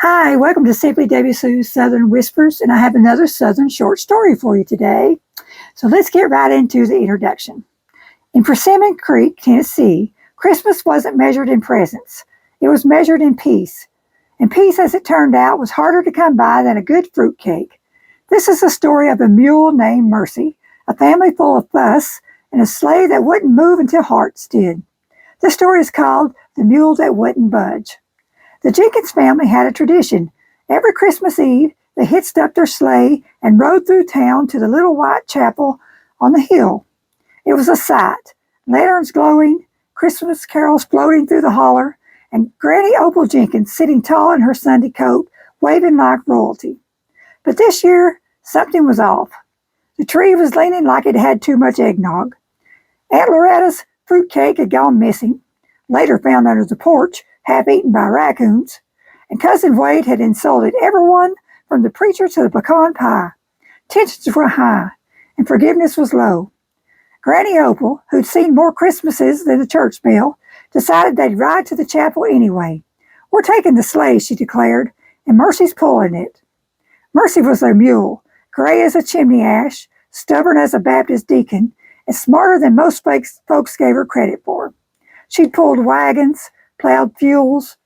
Hi, welcome to Simply Debbie Sue's Southern Whispers, and I have another Southern short story for you today. So let's get right into the introduction. In Persimmon Creek, Tennessee, Christmas wasn't measured in presents. It was measured in peace. And peace, as it turned out, was harder to come by than a good fruit cake. This is the story of a mule named Mercy, a family full of fuss, and a sleigh that wouldn't move until hearts did. The story is called The Mule That Wouldn't Budge. The Jenkins family had a tradition. Every Christmas Eve, they hitched up their sleigh and rode through town to the little white chapel on the hill. It was a sight. Lanterns glowing, Christmas carols floating through the holler, and Granny Opal Jenkins sitting tall in her Sunday coat, waving like royalty. But this year, something was off. The tree was leaning like it had too much eggnog. Aunt Loretta's fruit cake had gone missing, later found under the porch, half-eaten by raccoons, and Cousin Wade had insulted everyone from the preacher to the pecan pie. Tensions were high, and forgiveness was low. Granny Opal, who'd seen more Christmases than the church bell, decided they'd ride to the chapel anyway. "We're taking the sleigh," she declared, "and Mercy's pulling it." Mercy was their mule, gray as a chimney ash, stubborn as a Baptist deacon, and smarter than most folks gave her credit for. She'd pulled wagons, plowed fields,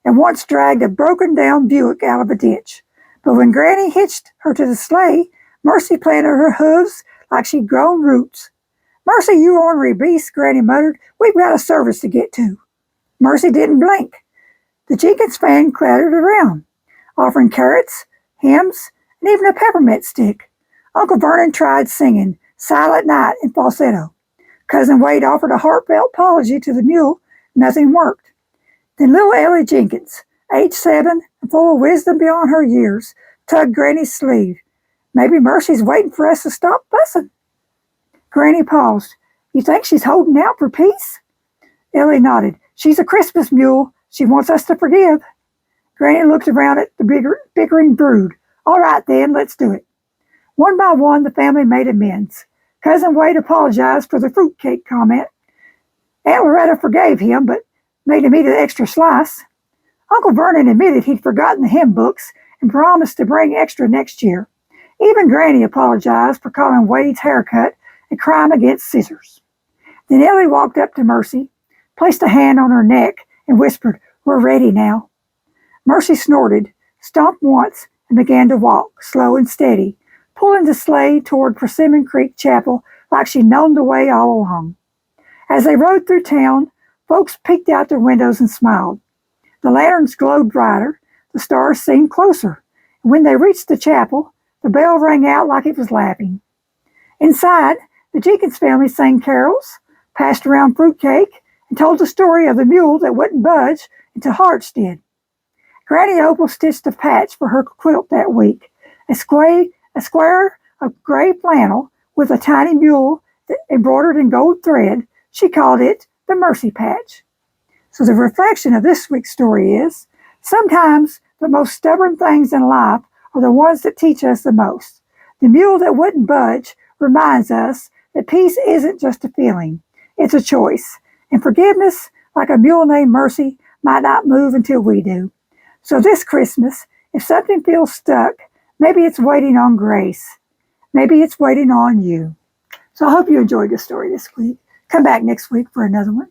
and once dragged a broken-down Buick out of a ditch. But when Granny hitched her to the sleigh, Mercy planted her hooves like she'd grown roots. "Mercy, you ornery beast," Granny muttered. "We've got a service to get to." Mercy didn't blink. The Jenkins fan clattered around, offering carrots, hymns, and even a peppermint stick. Uncle Vernon tried singing Silent Night in falsetto. Cousin Wade offered a heartfelt apology to the mule. Nothing worked. Then little Ellie Jenkins, age 7 and full of wisdom beyond her years, tugged Granny's sleeve. "Maybe Mercy's waiting for us to stop fussing." Granny paused. "You think she's holding out for peace?" Ellie nodded. "She's a Christmas mule. She wants us to forgive." Granny looked around at the bickering brood. "All right then, let's do it." One by one, the family made amends. Cousin Wade apologized for the fruitcake comment. Aunt Loretta forgave him, but made him eat an extra slice. Uncle Vernon admitted he'd forgotten the hymn books and promised to bring extra next year. Even Granny apologized for calling Wade's haircut a crime against scissors. Then Ellie walked up to Mercy, placed a hand on her neck, and whispered, "We're ready now." Mercy snorted, stomped once, and began to walk, slow and steady, pulling the sleigh toward Persimmon Creek Chapel like she'd known the way all along. As they rode through town, folks peeked out their windows and smiled. The lanterns glowed brighter, the stars seemed closer, and when they reached the chapel, the bell rang out like it was laughing. Inside, the Jenkins family sang carols, passed around fruitcake, and told the story of the mule that wouldn't budge until hearts did. Granny Opal stitched a patch for her quilt that week, a square of gray flannel with a tiny mule embroidered in gold thread. She called it the Mercy Patch. So the reflection of this week's story is, sometimes the most stubborn things in life are the ones that teach us the most. The mule that wouldn't budge reminds us that peace isn't just a feeling, it's a choice. And forgiveness, like a mule named Mercy, might not move until we do. So this Christmas, if something feels stuck, maybe it's waiting on grace. Maybe it's waiting on you. So I hope you enjoyed the story this week. Come back next week for another one.